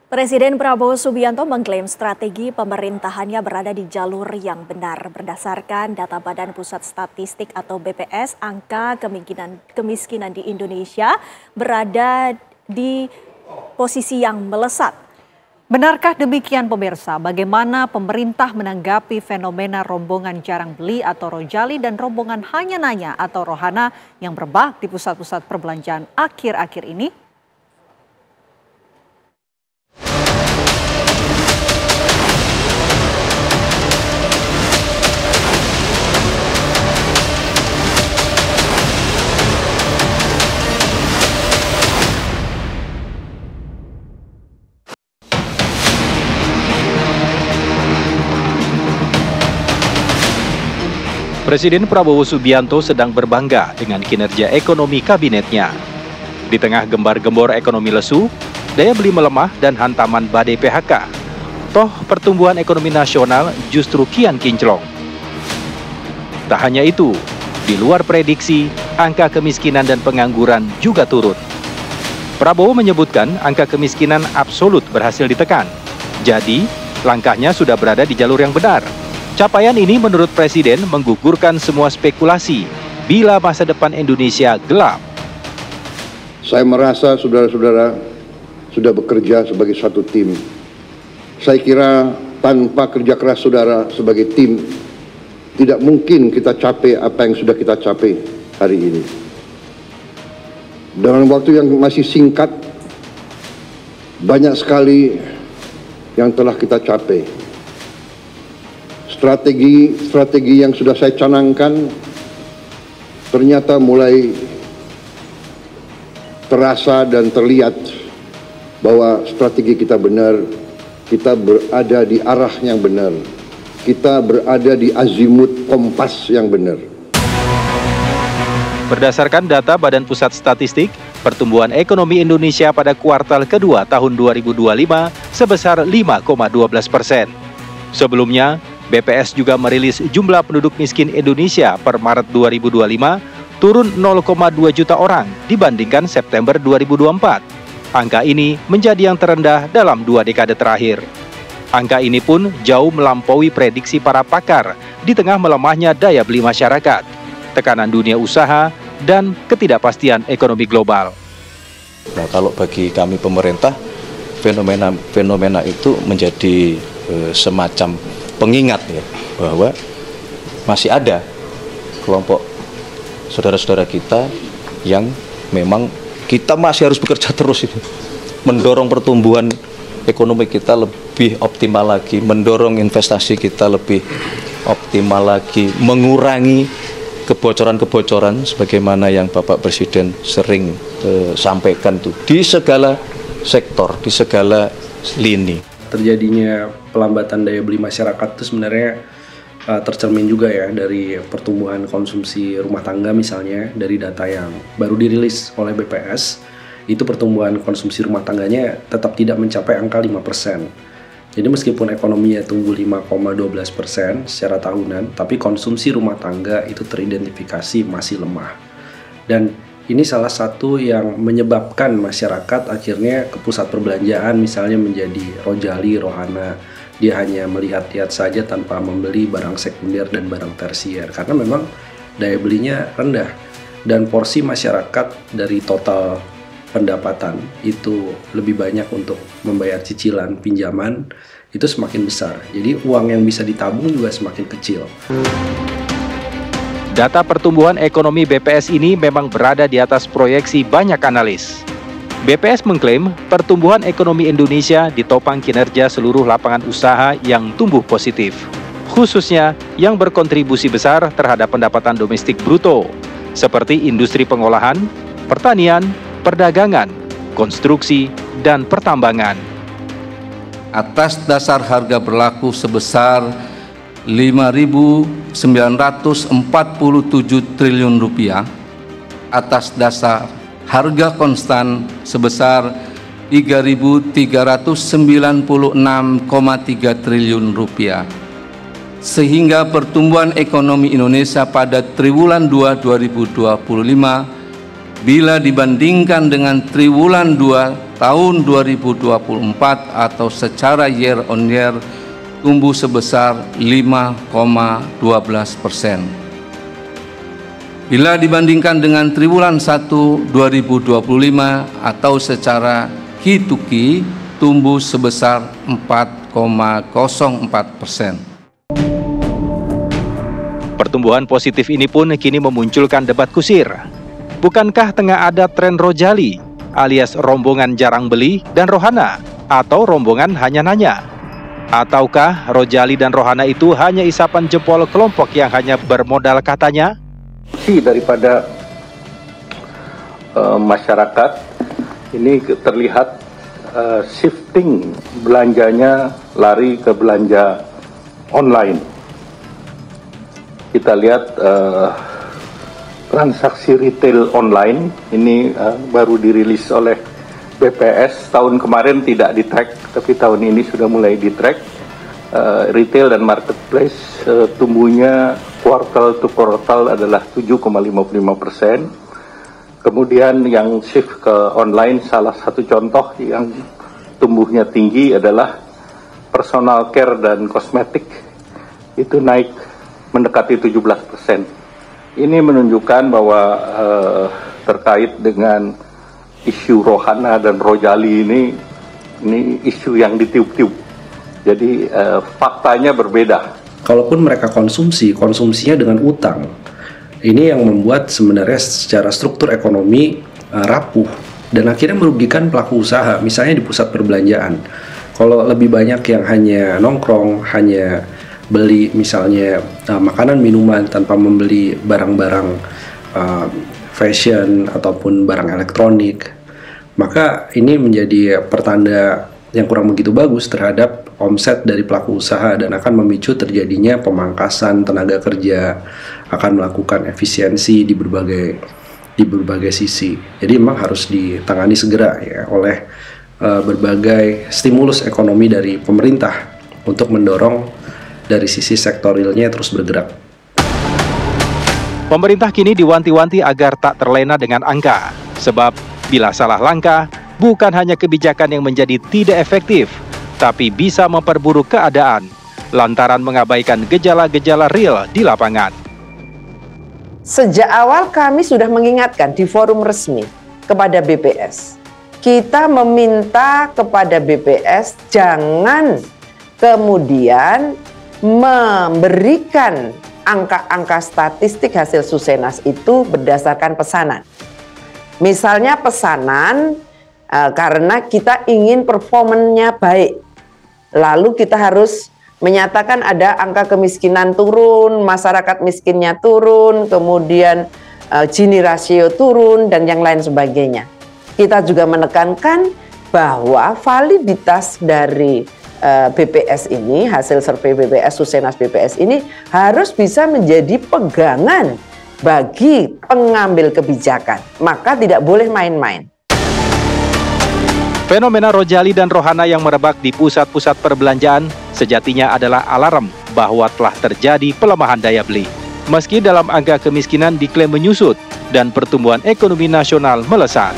Presiden Prabowo Subianto mengklaim strategi pemerintahannya berada di jalur yang benar. Berdasarkan data Badan Pusat Statistik atau BPS, angka kemiskinan di Indonesia berada di posisi yang melesat. Benarkah demikian pemirsa? Bagaimana pemerintah menanggapi fenomena rombongan jarang beli atau rojali dan rombongan hanya nanya atau rohana yang berbak di pusat-pusat perbelanjaan akhir-akhir ini? Presiden Prabowo Subianto sedang berbangga dengan kinerja ekonomi kabinetnya. Di tengah gembar-gembor ekonomi lesu, daya beli melemah dan hantaman badai PHK. Toh pertumbuhan ekonomi nasional justru kian kinclong. Tak hanya itu, di luar prediksi, angka kemiskinan dan pengangguran juga turun. Prabowo menyebutkan angka kemiskinan absolut berhasil ditekan. Jadi, langkahnya sudah berada di jalur yang benar. Capaian ini menurut Presiden menggugurkan semua spekulasi bila masa depan Indonesia gelap. Saya merasa saudara-saudara sudah bekerja sebagai satu tim. Saya kira tanpa kerja keras saudara sebagai tim, tidak mungkin kita capai apa yang sudah kita capai hari ini. Dalam waktu yang masih singkat, banyak sekali yang telah kita capai. Strategi yang sudah saya canangkan ternyata mulai terasa dan terlihat bahwa strategi kita benar, kita berada di arah yang benar, kita berada di azimut kompas yang benar. Berdasarkan data Badan Pusat Statistik, pertumbuhan ekonomi Indonesia pada kuartal kedua tahun 2025 sebesar 5,12%. Sebelumnya, BPS juga merilis jumlah penduduk miskin Indonesia per Maret 2025 turun 0,2 juta orang dibandingkan September 2024. Angka ini menjadi yang terendah dalam 2 dekade terakhir. Angka ini pun jauh melampaui prediksi para pakar di tengah melemahnya daya beli masyarakat, tekanan dunia usaha, dan ketidakpastian ekonomi global. Nah, kalau bagi kami pemerintah, fenomena itu menjadi semacam pengingat ya, bahwa masih ada kelompok saudara-saudara kita yang memang kita masih harus bekerja terus ini, mendorong pertumbuhan ekonomi kita lebih optimal lagi, mendorong investasi kita lebih optimal lagi, mengurangi kebocoran-kebocoran sebagaimana yang Bapak Presiden sering sampaikan tuh di segala sektor, di segala lini. Terjadinya pelambatan daya beli masyarakat itu sebenarnya tercermin juga ya dari pertumbuhan konsumsi rumah tangga, misalnya dari data yang baru dirilis oleh BPS, itu pertumbuhan konsumsi rumah tangganya tetap tidak mencapai angka 5%. Jadi meskipun ekonominya tumbuh 5,12% secara tahunan, tapi konsumsi rumah tangga itu teridentifikasi masih lemah. Dan ini salah satu yang menyebabkan masyarakat akhirnya ke pusat perbelanjaan misalnya menjadi rojali, rohana. Dia hanya melihat-lihat saja tanpa membeli barang sekunder dan barang tersier. Karena memang daya belinya rendah. Dan porsi masyarakat dari total pendapatan itu lebih banyak untuk membayar cicilan pinjaman, itu semakin besar. Jadi uang yang bisa ditabung juga semakin kecil. Data pertumbuhan ekonomi BPS ini memang berada di atas proyeksi banyak analis. BPS mengklaim pertumbuhan ekonomi Indonesia ditopang kinerja seluruh lapangan usaha yang tumbuh positif, khususnya yang berkontribusi besar terhadap pendapatan domestik bruto, seperti industri pengolahan, pertanian, perdagangan, konstruksi, dan pertambangan. Atas dasar harga berlaku sebesar 5.947 triliun rupiah, atas dasar harga konstan sebesar 3.396,3 triliun rupiah, sehingga pertumbuhan ekonomi Indonesia pada triwulan 2 2025 bila dibandingkan dengan triwulan 2 tahun 2024 atau secara year on year tumbuh sebesar 5,12%. Bila dibandingkan dengan triwulan 1 2025 atau secara Q2Q tumbuh sebesar 4,04%. Pertumbuhan positif ini pun kini memunculkan debat kusir. Bukankah tengah ada tren rojali alias rombongan jarang beli dan rohana atau rombongan hanya nanya? Ataukah rojali dan rohana itu hanya isapan jempol kelompok yang hanya bermodal katanya? Daripada masyarakat ini terlihat shifting belanjanya lari ke belanja online. Kita lihat transaksi retail online ini baru dirilis oleh BPS. Tahun kemarin tidak di-track, tapi tahun ini sudah mulai di-track. Retail dan marketplace tumbuhnya kuartal to kuartal adalah 7,55%. Kemudian yang shift ke online, salah satu contoh yang tumbuhnya tinggi adalah personal care dan kosmetik, itu naik mendekati 17%. Ini menunjukkan bahwa terkait dengan isu rohana dan rojali ini isu yang ditiup-tiup. Jadi faktanya berbeda. Kalaupun mereka konsumsinya dengan utang. Ini yang membuat sebenarnya secara struktur ekonomi rapuh dan akhirnya merugikan pelaku usaha, misalnya di pusat perbelanjaan. Kalau lebih banyak yang hanya nongkrong, hanya beli misalnya makanan minuman tanpa membeli barang-barang fashion ataupun barang elektronik, maka ini menjadi pertanda yang kurang begitu bagus terhadap omset dari pelaku usaha dan akan memicu terjadinya pemangkasan tenaga kerja, akan melakukan efisiensi di berbagai sisi. Jadi memang harus ditangani segera ya oleh berbagai stimulus ekonomi dari pemerintah untuk mendorong dari sisi sektor realnya terus bergerak. Pemerintah kini diwanti-wanti agar tak terlena dengan angka, sebab bila salah langkah, bukan hanya kebijakan yang menjadi tidak efektif, tapi bisa memperburuk keadaan, lantaran mengabaikan gejala-gejala real di lapangan. Sejak awal kami sudah mengingatkan di forum resmi kepada BPS. Kita meminta kepada BPS jangan kemudian memberikan angka-angka statistik hasil Susenas itu berdasarkan pesanan. Misalnya pesanan karena kita ingin performanya baik, lalu kita harus menyatakan ada angka kemiskinan turun, masyarakat miskinnya turun, kemudian Gini rasio turun dan yang lain sebagainya. Kita juga menekankan bahwa validitas dari BPS ini, hasil survei BPS, Susenas BPS ini harus bisa menjadi pegangan bagi pengambil kebijakan, maka tidak boleh main-main. Fenomena rojali dan rohana yang merebak di pusat-pusat perbelanjaan sejatinya adalah alarm bahwa telah terjadi pelemahan daya beli. Meski dalam angka kemiskinan diklaim menyusut dan pertumbuhan ekonomi nasional melesat.